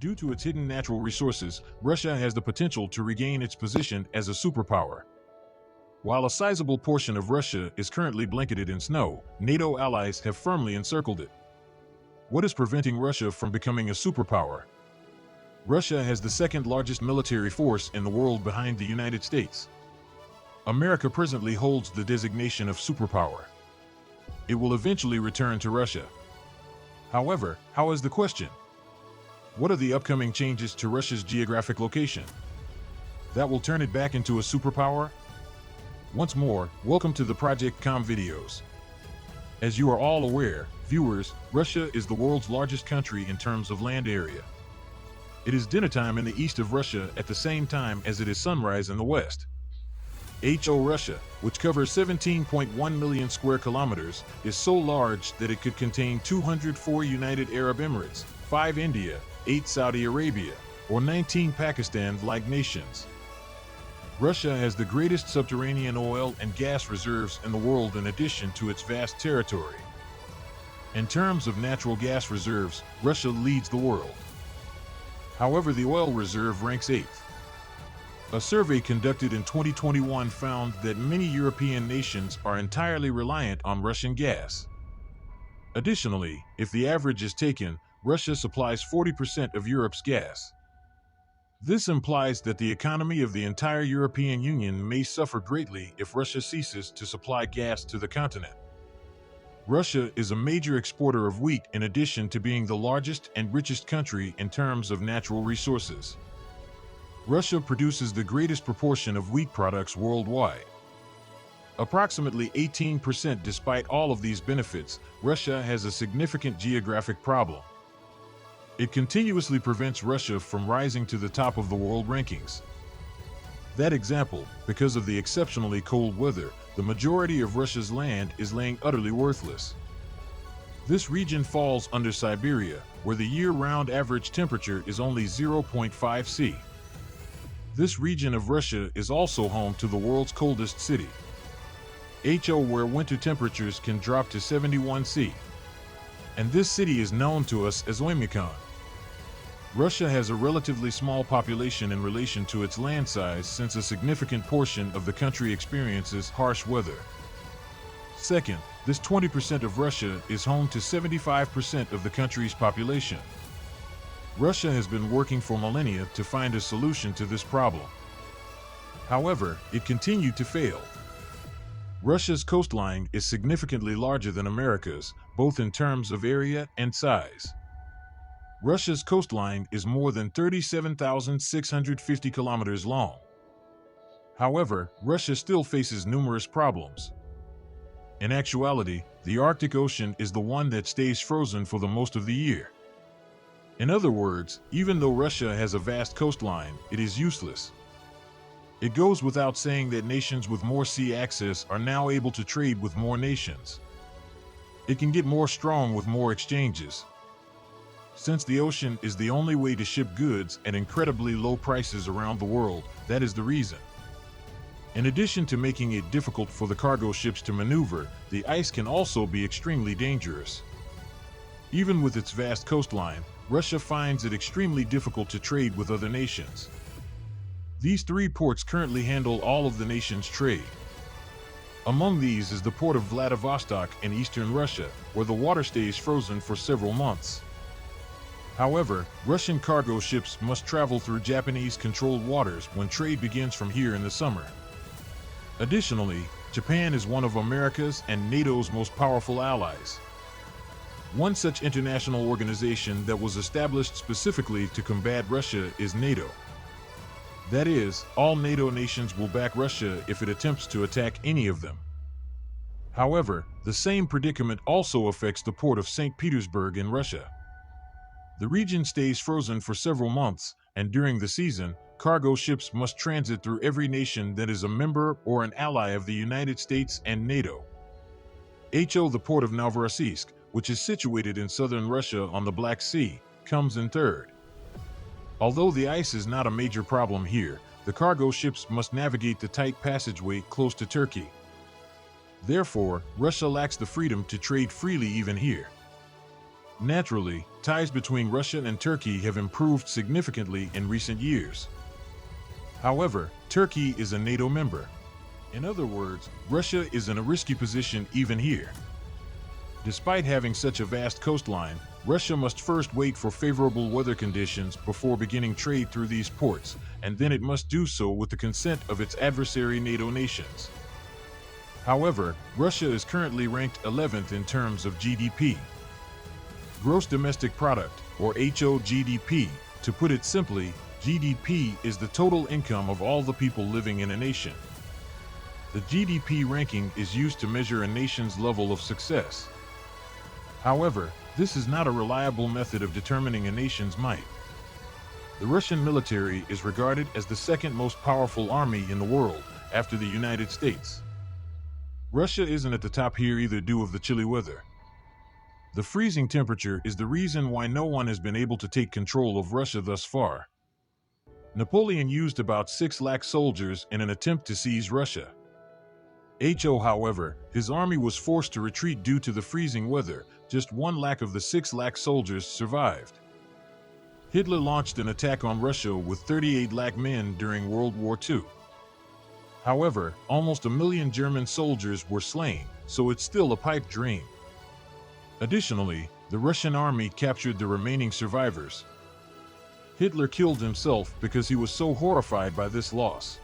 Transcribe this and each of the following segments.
Due to its hidden natural resources, Russia has the potential to regain its position as a superpower. While a sizable portion of Russia is currently blanketed in snow, NATO allies have firmly encircled it. What is preventing Russia from becoming a superpower? Russia has the second largest military force in the world behind the United States. America presently holds the designation of superpower. It will eventually return to Russia. However, how is the question? What are the upcoming changes to Russia's geographic location that will turn it back into a superpower? Once more, welcome to the Project Com videos. As you are all aware, viewers, Russia is the world's largest country in terms of land area. It is dinner time in the east of Russia at the same time as it is sunrise in the west. Russia, which covers 17.1 million square kilometers, is so large that it could contain 204 United Arab Emirates, 5 India, 8 Saudi Arabia, or 19 Pakistan-like nations. Russia has the greatest subterranean oil and gas reserves in the world in addition to its vast territory. In terms of natural gas reserves, Russia leads the world. However, the oil reserve ranks 8th. A survey conducted in 2021 found that many European nations are entirely reliant on Russian gas. Additionally, if the average is taken, Russia supplies 40% of Europe's gas. This implies that the economy of the entire European Union may suffer greatly if Russia ceases to supply gas to the continent. Russia is a major exporter of wheat in addition to being the largest and richest country in terms of natural resources. Russia produces the greatest proportion of wheat products worldwide. Approximately 18%. Despite all of these benefits, Russia has a significant geographic problem. It continuously prevents Russia from rising to the top of the world rankings. That example, because of the exceptionally cold weather, the majority of Russia's land is laying utterly worthless. This region falls under Siberia, where the year-round average temperature is only 0.5 C. This region of Russia is also home to the world's coldest city, where winter temperatures can drop to 71 C. And this city is known to us as Oymyakon. Russia has a relatively small population in relation to its land size, since a significant portion of the country experiences harsh weather. Second, this 20% of Russia is home to 75% of the country's population. Russia has been working for millennia to find a solution to this problem. However, it continued to fail. Russia's coastline is significantly larger than America's, both in terms of area and size. Russia's coastline is more than 37,650 kilometers long. However, Russia still faces numerous problems. In actuality, the Arctic Ocean is the one that stays frozen for the most of the year. In other words, even though Russia has a vast coastline, it is useless. It goes without saying that nations with more sea access are now able to trade with more nations. It can get more strong with more exchanges. Since the ocean is the only way to ship goods at incredibly low prices around the world, that is the reason. In addition to making it difficult for the cargo ships to maneuver, the ice can also be extremely dangerous. Even with its vast coastline, Russia finds it extremely difficult to trade with other nations. These 3 ports currently handle all of the nation's trade. Among these is the port of Vladivostok in eastern Russia, where the water stays frozen for several months. However, Russian cargo ships must travel through Japanese-controlled waters when trade begins from here in the summer. Additionally, Japan is one of America's and NATO's most powerful allies. One such international organization that was established specifically to combat Russia is NATO. That is, all NATO nations will back Russia if it attempts to attack any of them. However, the same predicament also affects the port of St. Petersburg in Russia. The region stays frozen for several months, and during the season, cargo ships must transit through every nation that is a member or an ally of the United States and NATO. The port of Novorossiysk, which is situated in southern Russia on the Black Sea, comes in third. Although the ice is not a major problem here, the cargo ships must navigate the tight passageway close to Turkey. Therefore, Russia lacks the freedom to trade freely even here. Naturally, ties between Russia and Turkey have improved significantly in recent years. However, Turkey is a NATO member. In other words, Russia is in a risky position even here. Despite having such a vast coastline, Russia must first wait for favorable weather conditions before beginning trade through these ports, and then it must do so with the consent of its adversary NATO nations. However, Russia is currently ranked 11th in terms of GDP. Gross Domestic Product, or HOGDP. To put it simply, GDP is the total income of all the people living in a nation. The GDP ranking is used to measure a nation's level of success. However, this is not a reliable method of determining a nation's might. The Russian military is regarded as the second most powerful army in the world, after the United States. Russia isn't at the top here either due to the chilly weather. The freezing temperature is the reason why no one has been able to take control of Russia thus far. Napoleon used about 6 lakh soldiers in an attempt to seize Russia. However, his army was forced to retreat due to the freezing weather. Just 1 lakh of the 6 lakh soldiers survived. Hitler launched an attack on Russia with 38 lakh men during World War II. However, almost 1 million German soldiers were slain, so it's still a pipe dream. Additionally, the Russian army captured the remaining survivors. Hitler killed himself because he was so horrified by this loss.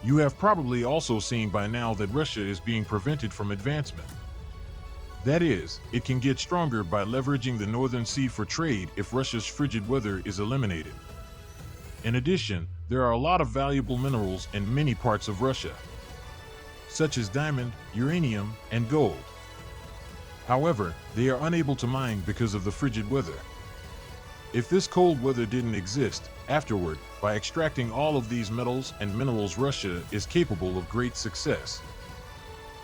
You have probably also seen by now that Russia is being prevented from advancement. That is, it can get stronger by leveraging the Northern Sea for trade if Russia's frigid weather is eliminated. In addition, there are a lot of valuable minerals in many parts of Russia, such as diamond, uranium, and gold. However, they are unable to mine because of the frigid weather. If this cold weather didn't exist, afterward, by extracting all of these metals and minerals, Russia is capable of great success.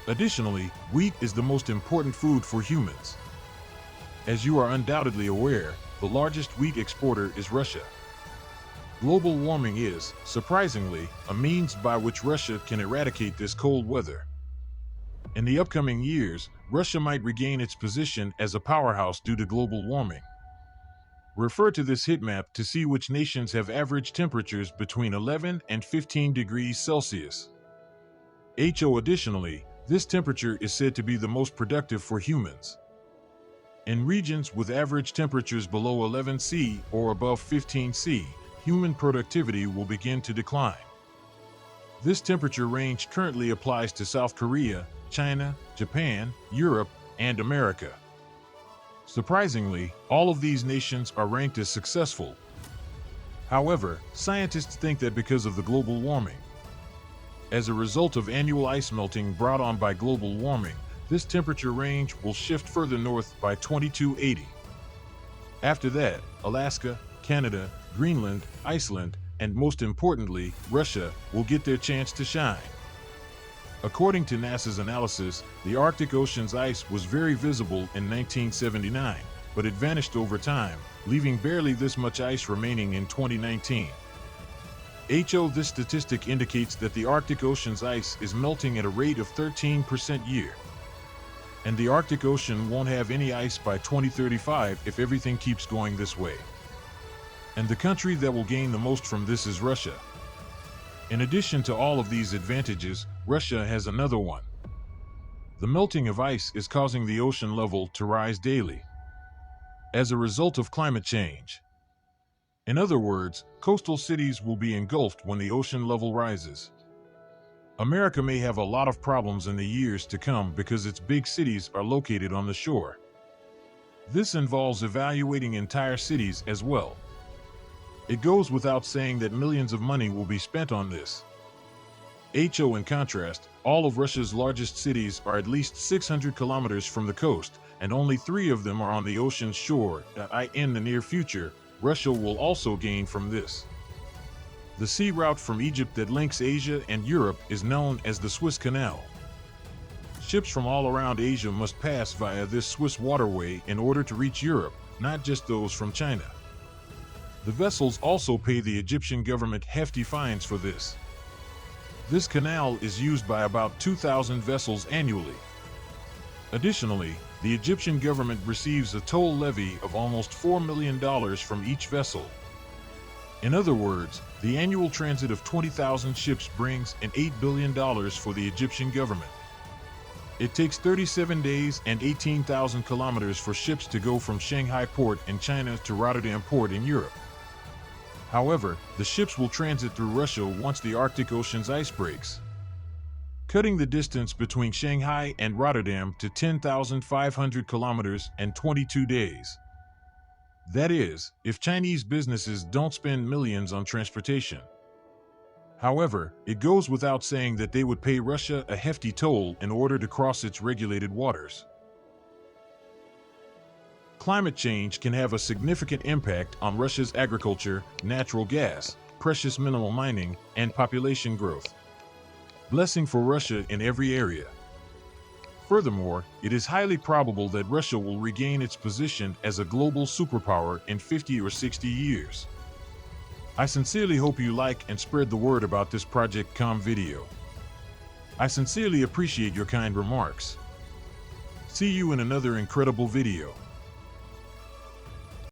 Additionally, wheat is the most important food for humans. As you are undoubtedly aware, the largest wheat exporter is Russia. Global warming is, surprisingly, a means by which Russia can eradicate this cold weather. In the upcoming years, Russia might regain its position as a powerhouse due to global warming. Refer to this heat map to see which nations have average temperatures between 11 and 15 degrees Celsius. Additionally, this temperature is said to be the most productive for humans. In regions with average temperatures below 11 C or above 15 C, human productivity will begin to decline. This temperature range currently applies to South Korea, China, Japan, Europe, and America. Surprisingly, all of these nations are ranked as successful. However, scientists think that because of the global warming, as a result of annual ice melting brought on by global warming, this temperature range will shift further north by 2280. After that, Alaska, Canada, Greenland, Iceland, and most importantly, Russia will get their chance to shine. According to NASA's analysis, the Arctic Ocean's ice was very visible in 1979, but it vanished over time, leaving barely this much ice remaining in 2019. This statistic indicates that the Arctic Ocean's ice is melting at a rate of 13% year. And the Arctic Ocean won't have any ice by 2035 if everything keeps going this way. And the country that will gain the most from this is Russia. In addition to all of these advantages, Russia has another one. The melting of ice is causing the ocean level to rise daily as a result of climate change. In other words, coastal cities will be engulfed when the ocean level rises. America may have a lot of problems in the years to come because its big cities are located on the shore. This involves evaluating entire cities as well. It goes without saying that millions of money will be spent on this. In contrast, all of Russia's largest cities are at least 600 kilometers from the coast, and only 3 of them are on the ocean's shore. In the near future, Russia will also gain from this. The sea route from Egypt that links Asia and Europe is known as the Suez Canal. Ships from all around Asia must pass via this Swiss waterway in order to reach Europe, not just those from China. The vessels also pay the Egyptian government hefty fines for this. This canal is used by about 2,000 vessels annually. Additionally, The Egyptian government receives a toll levy of almost $4 million from each vessel. In other words, the annual transit of 20,000 ships brings in $8 billion for the Egyptian government. It takes 37 days and 18,000 kilometers for ships to go from Shanghai port in China to Rotterdam port in Europe. However, the ships will transit through Russia once the Arctic Ocean's ice breaks, cutting the distance between Shanghai and Rotterdam to 10,500 kilometers and 22 days. That is, if Chinese businesses don't spend millions on transportation. However, it goes without saying that they would pay Russia a hefty toll in order to cross its regulated waters. Climate change can have a significant impact on Russia's agriculture, natural gas, precious mineral mining, and population growth. Blessing for Russia in every area. Furthermore, it is highly probable that Russia will regain its position as a global superpower in 50 or 60 years. I sincerely hope you like and spread the word about this Project Com video. I sincerely appreciate your kind remarks. See you in another incredible video.